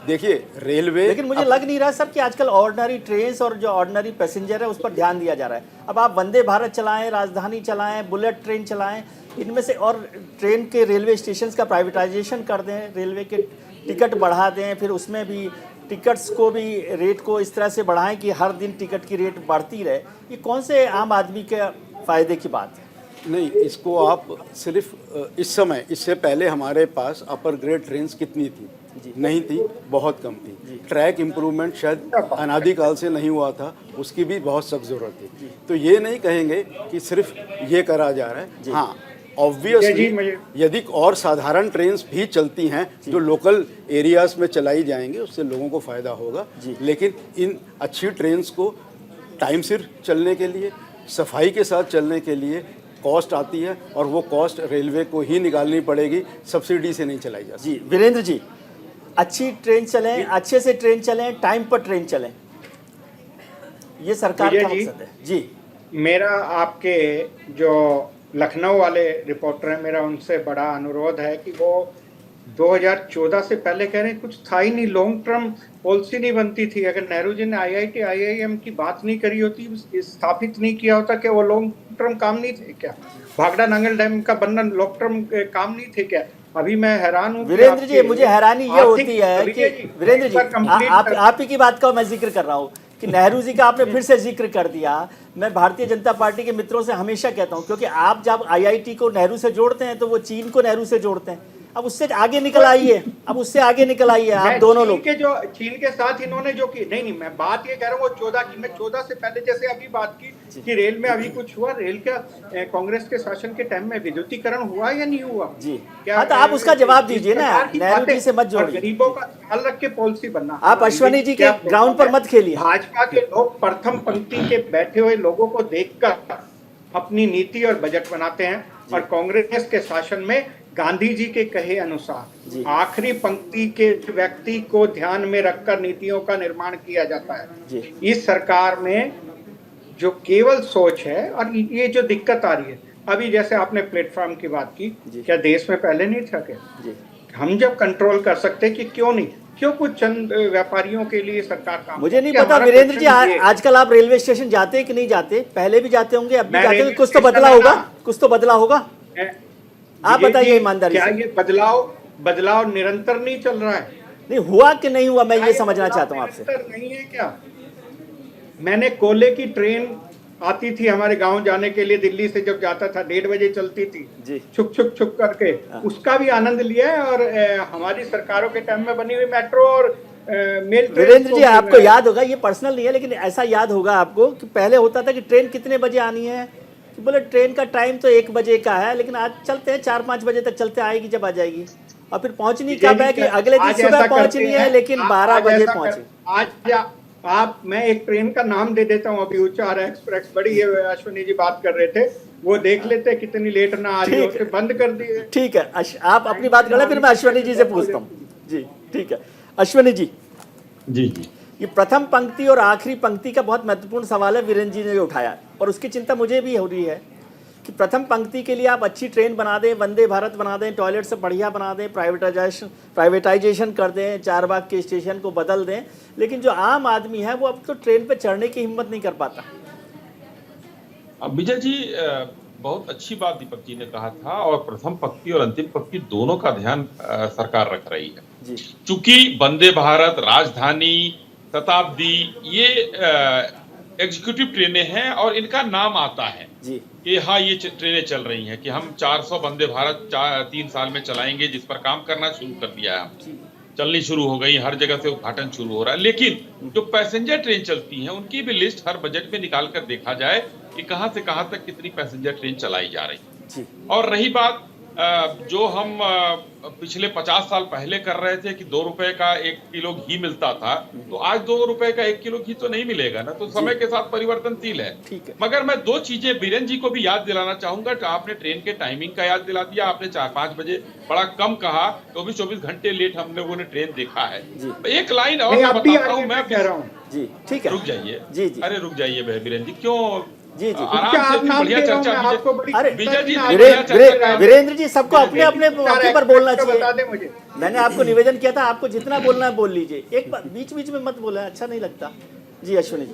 देखिए रेलवे, लेकिन मुझे लग नहीं रहा सर कि आजकल ऑर्डिनरी ट्रेन्स और जो ऑर्डिनरी पैसेंजर है उस पर ध्यान दिया जा रहा है। अब आप वंदे भारत चलाएं, राजधानी चलाएं, बुलेट ट्रेन चलाएं, इनमें से और ट्रेन के रेलवे स्टेशन का प्राइवेटाइजेशन कर दें, रेलवे के टिकट बढ़ा दें, फिर उसमें भी टिकट्स को भी रेट को इस तरह से बढ़ाएं कि हर दिन टिकट की रेट बढ़ती रहे। ये कौन से आम आदमी के फ़ायदे की बात है? नहीं, इसको आप सिर्फ इस समय, इससे पहले हमारे पास अपर ग्रेड ट्रेन्स कितनी थी? नहीं थी, बहुत कम थी। ट्रैक इम्प्रूवमेंट शायद अनादिकाल से नहीं हुआ था, उसकी भी बहुत सख्त ज़रूरत थी। तो ये नहीं कहेंगे कि सिर्फ ये करा जा रहा है। हाँ, ऑब्वियसली यदि और साधारण ट्रेन्स भी चलती हैं जो लोकल एरियाज में चलाई जाएंगी, उससे लोगों को फ़ायदा होगा। लेकिन इन अच्छी ट्रेन्स को टाइम सिर चलने के लिए, सफाई के साथ चलने के लिए कॉस्ट आती है, और वो कॉस्ट रेलवे को ही निकालनी पड़ेगी, सब्सिडी से नहीं चलाई जा सकती। जी वीरेंद्र जी, अच्छी ट्रेन चलें, अच्छे से ट्रेन चलें, टाइम पर ट्रेन चलें, ये सरकार का मकसद है। जी, मेरा आपके जो लखनऊ वाले रिपोर्टर हैं, मेरा उनसे बड़ा अनुरोध है कि वो 2014 से पहले कह रहे हैं कुछ था ही नहीं, लॉन्ग टर्म पॉलिसी नहीं बनती थी। अगर नेहरू जी ने IIT IIM की बात नहीं करी होती, स्थापित नहीं किया होता, कि वो लॉन्ग टर्म काम नहीं थे क्या? भागड़ा नांगल डैम का बनना लॉन्ग टर्म काम नहीं थे क्या? अभी मैं हैरान हूँ वीरेंद्र जी, मुझे हैरानी ये होती है कि वीरेंद्र जी, आप ही की बात का मैं जिक्र कर रहा हूँ कि नेहरू जी का आपने फिर से जिक्र कर दिया। मैं भारतीय जनता पार्टी के मित्रों से हमेशा कहता हूँ, क्योंकि आप जब IIT को नेहरू से जोड़ते हैं तो वो चीन को नेहरू से जोड़ते हैं। अब उससे आगे निकल आइए, अब उससे आगे निकल आइए आप दोनों लोग। चीन के साथ इन्होंने जो की नहीं, मैं बात ये कह रहा हूँ वो 14 की, मैं 14 से पहले जैसे अभी बात की कि रेल में अभी कुछ हुआ, रेल का कांग्रेस के शासन के टाइम में विद्युतीकरण हुआ या नहीं हुआ? जी, क्या तो आप उसका जवाब दीजिए ना, नेहरू जी से मत जोड़िए। गरीबों का ख्याल रख के पॉलिसी बनना। आप अश्वनी जी के ग्राउंड पर मत खेलिए। भाजपा के लोग प्रथम पंक्ति के बैठे हुए लोगों को देखकर अपनी नीति और बजट बनाते हैं, और कांग्रेस के शासन में गांधी जी के कहे अनुसार आखिरी पंक्ति के व्यक्ति को ध्यान में रखकर नीतियों का निर्माण किया जाता है। इस सरकार में जो केवल सोच है, और ये जो दिक्कत आ रही है अभी, जैसे आपने प्लेटफॉर्म की बात की, क्या देश में पहले नहीं था क्या? हम जब कंट्रोल कर सकते कि क्यों नहीं, क्यों कुछ चंद व्यापारियों के लिए सरकार काम? मुझे नहीं पता वीरेंद्र जी, आजकल आप रेलवे स्टेशन जाते हैं कि नहीं जाते? पहले भी जाते होंगे, अब भी जाते होंगे, कुछ तो बदला होगा, कुछ तो बदला होगा। आप बताइए ईमानदारी से, क्या ये बदलाव निरंतर नहीं चल रहा है? नहीं हुआ कि नहीं हुआ, मैं ये समझना चाहता हूँ आपसे। नहीं है क्या? मैंने कोले की ट्रेन आती थी हमारे गांव जाने के लिए, दिल्ली से जब जाता था 1:30 बजे चलती थी, छुक छुक छुक करके, उसका भी आनंद लिया है। और हमारी सरकारों के टाइम में बनी हुई मेट्रो और मेल ट्रेन। वीरेंद्र जी, आपको याद होगा, ये पर्सनल नहीं है लेकिन ऐसा याद होगा आपको कि पहले होता था कि ट्रेन कितने बजे आनी है, कि बोले ट्रेन का टाइम तो 1 बजे का है, लेकिन आज चलते हैं 4-5 बजे तक चलते, आएगी जब आ जाएगी। और फिर पहुंचनी कब है कि अगले दिन सुबह पहुंचनी है, लेकिन 12 बजे पहुंचे। आज मैं एक ट्रेन का नाम दे देता हूँ, अभी उच्चार एक्सप्रेस, बड़ी ये अश्विनी जी बात कर रहे थे, वो देख लेते कितनी लेट ना आ रही हो, बंद कर दिए। ठीक है, आप अपनी बात कर ले, फिर मैं अश्विनी जी से पूछता हूँ। जी ठीक है, अश्विनी जी। जी, ये प्रथम पंक्ति और आखिरी पंक्ति का बहुत महत्वपूर्ण सवाल है, वीरेंद्र जी ने उठाया, और उसकी चिंता मुझे भी हो रही है कि प्रथम पंक्ति के लिए आप अच्छी ट्रेन बना दें, वंदे भारत बना दें, टॉयलेट से बढ़िया बना दें, प्राइवेटाइजेशन कर दें, चारबाग के स्टेशन को बदल दें, लेकिन जो आम आदमी है वो अब तो ट्रेन पे चढ़ने की हिम्मत नहीं कर पाता। विजय जी, बहुत अच्छी बात दीपक जी ने कहा था, और प्रथम पंक्ति और अंतिम पंक्ति दोनों का ध्यान सरकार रख रही है। चूंकि वंदे भारत, राजधानी, शताब्दी, ये एग्जीक्यूटिव ट्रेनें हैं और इनका नाम आता है कि हाँ ये ट्रेनें चल रही हैं, कि हम 400 वंदे भारत 3 साल में चलाएंगे, जिस पर काम करना शुरू कर दिया है, चलनी शुरू हो गई, हर जगह से उद्घाटन शुरू हो रहा है। लेकिन जो पैसेंजर ट्रेन चलती हैं उनकी भी लिस्ट हर बजट में निकाल कर देखा जाए कि कहां से कहां तक कितनी पैसेंजर ट्रेन चलाई जा रही है। और रही बात जो हम पिछले 50 साल पहले कर रहे थे कि 2 रुपए का 1 किलो घी मिलता था, तो आज 2 रुपए का 1 किलो घी तो नहीं मिलेगा ना, तो समय के साथ परिवर्तनशील है। मगर मैं 2 चीजें वीरेंद्र जी को भी याद दिलाना चाहूंगा। आपने ट्रेन के टाइमिंग का याद दिला दिया, आपने 4-5 बजे बड़ा कम कहा, 24 घंटे लेट हम लोगों ने ट्रेन देखा है। एक लाइन और मैं बताता हूँ, मैं कह रहा हूँ, जी ठीक है, रुक जाइए, जी अरे रुक जाइए वीरेंद्र जी, क्यों जी आराम से बढ़िया चर्चा। अरे विजय जी, वीरेंद्र जी, सबको अपने अपने मौके पर बोलना चाहिए। मैंने आपको निवेदन किया था, आपको जितना बोलना है बोल लीजिए, एक बीच बीच में मत बोला, अच्छा नहीं लगता। जी अश्विनी जी।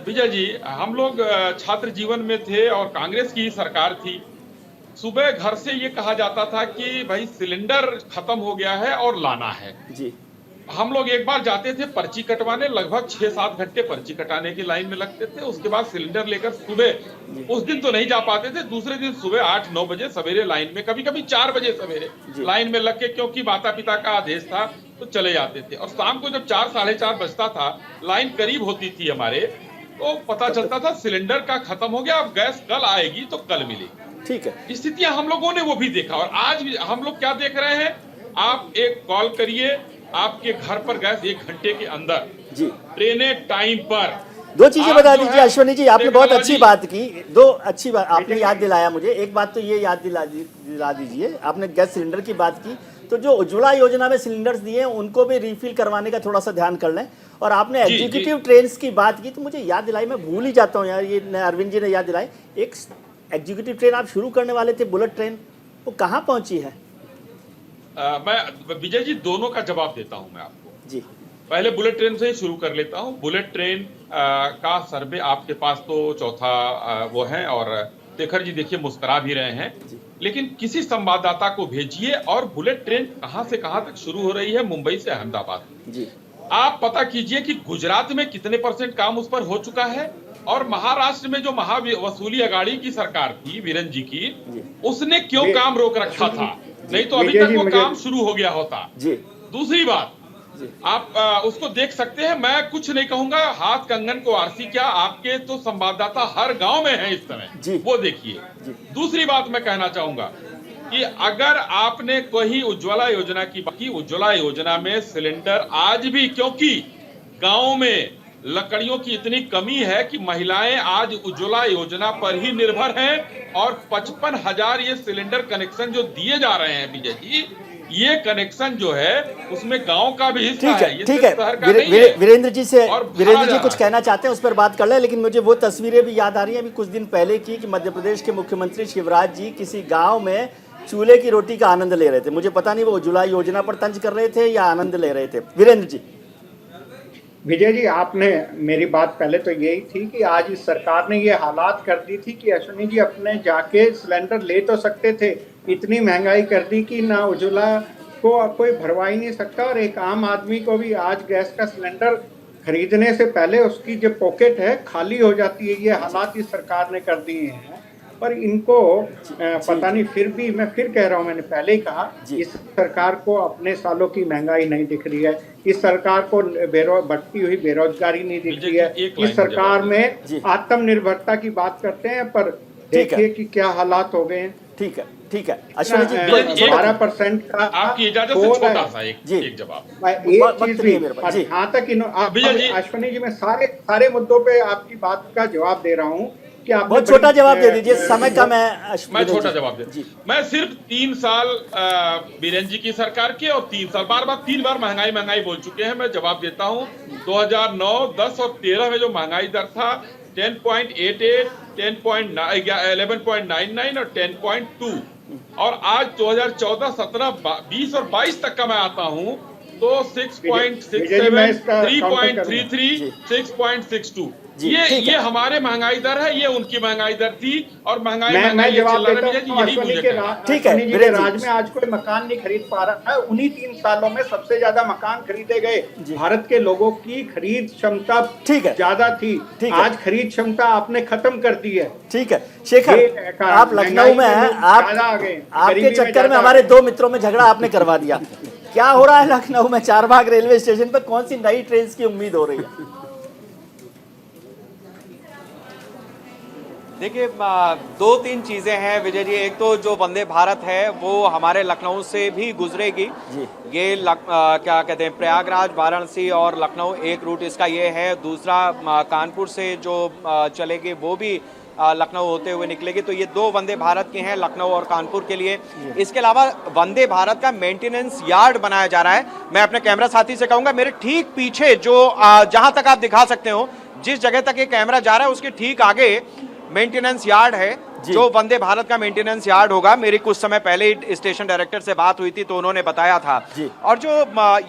विजय जी, हम लोग छात्र जीवन में थे और कांग्रेस की सरकार थी, सुबह घर से ये कहा जाता था कि भाई सिलेंडर खत्म हो गया है और लाना है जी हम लोग एक बार जाते थे पर्ची कटवाने, लगभग 6-7 घंटे पर्ची कटाने की लाइन में लगते थे। उसके बाद सिलेंडर लेकर सुबह, उस दिन तो नहीं जा पाते थे, दूसरे दिन सुबह 8-9 बजे सवेरे लाइन में, कभी कभी 4 बजे सवेरे लाइन में लग के, क्योंकि माता पिता का आदेश था तो चले जाते थे। और शाम को जब 4-4:30 बजता था, लाइन करीब होती थी हमारे, तो पता चलता था सिलेंडर का खत्म हो गया, अब गैस कल आएगी तो कल मिलेगी। ठीक है, स्थितियां हम लोगों ने वो भी देखा। और आज भी हम लोग क्या देख रहे हैं, आप एक कॉल करिए, आपके घर पर गैस 1 घंटे के अंदर, जी ट्रेनें टाइम पर। दो चीजें आप बता जो दीजिए है अश्वनी जी, आपने बहुत अच्छी टेक्नोलॉजी- बात की, दो अच्छी बात आपने याद दिलाया मुझे। एक बात तो ये याद दिला दीजिए, आपने गैस सिलेंडर की बात की, तो जो उज्ज्वला योजना में सिलेंडर्स दिए हैं उनको भी रिफिल करवाने का थोड़ा सा ध्यान कर लें। और आपने जी, एग्जीक्यूटिव ट्रेन्स की बात की, तो मुझे याद दिलाई, मैं भूल ही जाता हूँ यार, ये अरविंद जी ने याद दिलाई, एक एग्जीक्यूटिव ट्रेन आप शुरू करने वाले थे, बुलेट ट्रेन, वो कहाँ पहुंची है? मैं विजय जी दोनों का जवाब देता हूं मैं आपको। जी पहले बुलेट ट्रेन से ही शुरू कर लेता हूं। बुलेट ट्रेन का सर्वे आपके पास तो चौथा वो है, और शेखर जी देखिए मुस्कुरा भी रहे हैं, लेकिन किसी संवाददाता को भेजिए और बुलेट ट्रेन कहां से कहां तक शुरू हो रही है, मुंबई से अहमदाबाद। जी आप पता कीजिए कि गुजरात में कितने % काम उस पर हो चुका है, और महाराष्ट्र में जो वसूली अगाड़ी की सरकार थी वीरेंद्र जी की, उसने क्यों काम रोक रखा था, नहीं तो अभी तक वो काम शुरू हो गया होता। जी दूसरी बात, आप उसको देख सकते हैं, मैं कुछ नहीं कहूंगा, हाथ कंगन को आरसी क्या, आपके तो संवाददाता हर गांव में हैं इस समय, वो देखिए। दूसरी बात मैं कहना चाहूंगा कि अगर आपने कोई उज्ज्वला योजना की बात की, उज्ज्वला योजना में सिलेंडर आज भी, क्योंकि गांव में लकड़ियों की इतनी कमी है कि महिलाएं आज उज्ज्वला योजना पर ही निर्भर हैं, और 55,000 ये सिलेंडर कनेक्शन जो दिए जा रहे हैं विजय जी, ये कनेक्शन जो है उसमें गांव का भी हिस्सा है, ये ठीक सिर्फ शहर का नहीं है। वीरेंद्र जी से, और वीरेंद्र भरा जी जा कुछ रहा कहना चाहते हैं, उस पर बात कर लें, लेकिन मुझे वो तस्वीरें भी याद आ रही हैं अभी कुछ दिन पहले की, कि मध्य प्रदेश के मुख्यमंत्री शिवराज जी किसी गांव में चूल्हे की रोटी का आनंद ले रहे थे। मुझे पता नहीं वो उज्ज्वला योजना पर तंज कर रहे थे या आनंद ले रहे थे। वीरेंद्र जी। विजय जी, आपने, मेरी बात पहले तो यही थी कि आज इस सरकार ने ये हालात कर दी थी कि अश्विनी जी अपने जाके सिलेंडर ले तो सकते थे, इतनी महंगाई कर दी कि ना उज्ज्वला को कोई भरवा ही नहीं सकता, और एक आम आदमी को भी आज गैस का सिलेंडर खरीदने से पहले उसकी जो पॉकेट है खाली हो जाती है। ये हालात इस सरकार ने कर दिए हैं, पर इनको पता नहीं, फिर भी मैं फिर कह रहा हूँ, मैंने पहले ही कहा, इस सरकार को अपने सालों की महंगाई नहीं दिख रही है, इस सरकार को बढ़ती हुई बेरोजगारी नहीं दिख रही है, इस सरकार में आत्मनिर्भरता की बात करते हैं, पर देखिए कि क्या हालात हो गए हैं। ठीक है, ठीक है अश्विनी जी, 12% का आपकी इजाजत से छोटा सा एक जवाब, एक चीज भी, जहाँ तक अश्विनी जी, मैं सारे मुद्दों पे आपकी बात का जवाब दे रहा हूँ कि आप बहुत छोटा जवाब दे दीजिए, समय कम है। मैं छोटा जवाब दे, मैं सिर्फ 3 साल बीरेन जी की सरकार के, और 3 साल बार 3 बार महंगाई बोल चुके हैं, मैं जवाब देता हूं। 2009, 10 और 13 में जो महंगाई दर था 10.88, 11.99 और 10.2, और आज 2014, 17, 20 और 22 तक का मैं आता हूं तो 6.67, 3.33, 6.62, ये हमारे महंगाई दर है, ये उनकी महंगाई दर थी, और महंगाई जवाब देता हूं, ठीक है। मेरे राज में आज कोई मकान नहीं खरीद पा रहा है, उन्हीं 3 सालों में सबसे ज्यादा मकान खरीदे गए। भारत के लोगों की खरीद क्षमता ज्यादा थी, आज खरीद क्षमता आपने खत्म कर दी है। ठीक है शेखर, आप लखनऊ में हैं, आपके चक्कर में हमारे 2 मित्रों में झगड़ा आपने करवा दिया। क्या हो रहा है लखनऊ में? चारबाग रेलवे स्टेशन पर कौन सी नई ट्रेन की उम्मीद हो रही है? देखिए 2-3 चीज़ें हैं विजय जी। एक तो जो वंदे भारत है वो हमारे लखनऊ से भी गुजरेगी। ये क्या कहते हैं, प्रयागराज, वाराणसी और लखनऊ एक रूट इसका ये है। दूसरा कानपुर से जो चलेगी वो भी लखनऊ होते हुए निकलेगी। तो ये 2 वंदे भारत के हैं, लखनऊ और कानपुर के लिए। इसके अलावा वंदे भारत का मेंटेनेंस यार्ड बनाया जा रहा है। मैं अपने कैमरा साथी से कहूँगा, मेरे ठीक पीछे जो जहाँ तक आप दिखा सकते हो, जिस जगह तक ये कैमरा जा रहा है उसके ठीक आगे मेंटेनेंस यार्ड है, जो वंदे भारत का मेंटेनेंस यार्ड होगा। मेरी कुछ समय पहले ही स्टेशन डायरेक्टर से बात हुई थी तो उन्होंने बताया था। और जो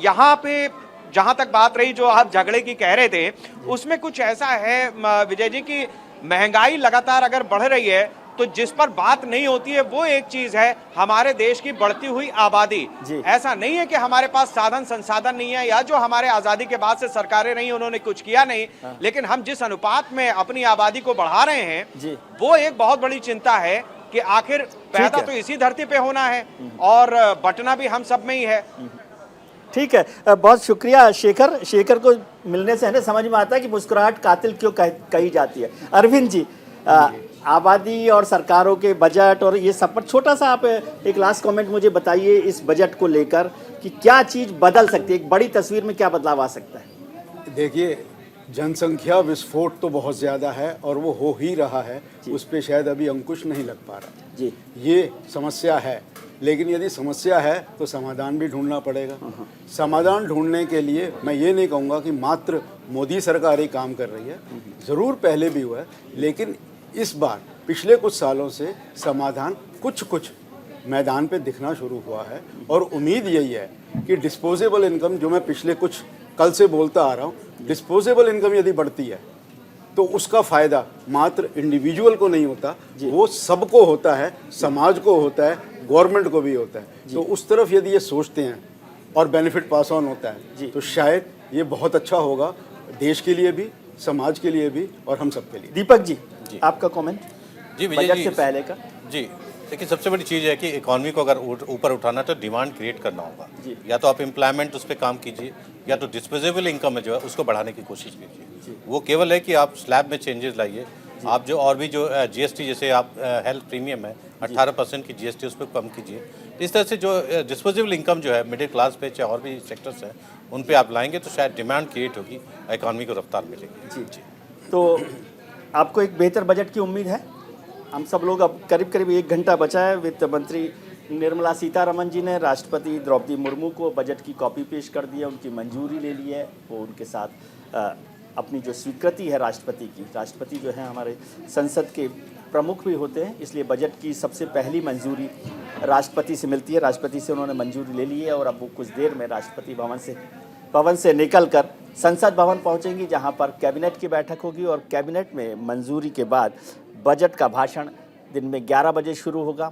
यहाँ पे जहां तक बात रही जो आप झगड़े की कह रहे थे, उसमें कुछ ऐसा है विजय जी की महंगाई लगातार अगर बढ़ रही है तो जिस पर बात नहीं होती है वो एक चीज है हमारे देश की बढ़ती हुई आबादी। ऐसा नहीं है कि हमारे पास साधन संसाधन नहीं है या जो हमारे आजादी के बाद से सरकारें नहीं उन्होंने कुछ किया नहीं, लेकिन हम जिस अनुपात में अपनी आबादी को बढ़ा रहे हैं वो एक बहुत बड़ी चिंता है कि आखिर पैदा तो इसी धरती पे होना है और बटना भी हम सब में ही है। ठीक है, बहुत शुक्रिया शेखर। शेखर को मिलने से है ना समझ में आता है कि मुस्कुराहट कातिल क्यों कही जाती है। अरविंद जी, आबादी और सरकारों के बजट और ये सब पर छोटा सा आप एक लास्ट कमेंट मुझे बताइए इस बजट को लेकर कि क्या चीज़ बदल सकती है, एक बड़ी तस्वीर में क्या बदलाव आ सकता है? देखिए, जनसंख्या विस्फोट तो बहुत ज़्यादा है और वो हो ही रहा है, उस पर शायद अभी अंकुश नहीं लग पा रहा जी। ये समस्या है, लेकिन यदि समस्या है तो समाधान भी ढूंढना पड़ेगा। समाधान ढूंढने के लिए मैं ये नहीं कहूँगा कि मात्र मोदी सरकार ही काम कर रही है, ज़रूर पहले भी हुआ है, लेकिन इस बार पिछले कुछ सालों से समाधान कुछ मैदान पे दिखना शुरू हुआ है और उम्मीद यही है कि डिस्पोजेबल इनकम, जो मैं पिछले कुछ कल से बोलता आ रहा हूँ, डिस्पोजेबल इनकम यदि बढ़ती है तो उसका फ़ायदा मात्र इंडिविजुअल को नहीं होता, वो सबको होता है, समाज को होता है, गवर्नमेंट को भी होता है। तो उस तरफ यदि ये सोचते हैं और बेनिफिट पास ऑन होता है तो शायद ये बहुत अच्छा होगा देश के लिए भी, समाज के लिए भी और हम सब के लिए। दीपक जी, आपका कमेंट जी बजट से पहले का। जी देखिए, सबसे बड़ी चीज़ है कि इकॉनमी को अगर ऊपर उठाना तो डिमांड क्रिएट करना होगा। या तो आप एम्प्लॉयमेंट उस पर काम कीजिए या तो डिस्पोजेबल इनकम है जो है उसको बढ़ाने की कोशिश कीजिए। वो केवल है कि आप स्लैब में चेंजेस लाइए, आप जो और भी जो जीएसटी जैसे आप हेल्थ प्रीमियम है 18% की जीएसटी उस पर कम कीजिए। तो इस तरह से जो डिस्पोजेबल इनकम जो है मिडिल क्लास पे चाहे और भी सेक्टर्स हैं उन पे आप लाएंगे तो शायद डिमांड क्रिएट होगी, इकॉनमी को रफ्तार मिलेगी। जी। तो आपको एक बेहतर बजट की उम्मीद है? हम सब लोग अब करीब 1 घंटा बचा है। वित्त मंत्री निर्मला सीतारमण जी ने राष्ट्रपति द्रौपदी मुर्मू को बजट की कॉपी पेश कर दी है, उनकी मंजूरी ले ली है। वो उनके साथ अपनी जो स्वीकृति है राष्ट्रपति की, राष्ट्रपति जो है हमारे संसद के प्रमुख भी होते हैं, इसलिए बजट की सबसे पहली मंजूरी राष्ट्रपति से मिलती है। राष्ट्रपति से उन्होंने मंजूरी ले ली है और अब वो कुछ देर में राष्ट्रपति भवन से निकलकर संसद भवन पहुंचेंगी, जहां पर कैबिनेट की बैठक होगी और कैबिनेट में मंजूरी के बाद बजट का भाषण दिन में 11 बजे शुरू होगा।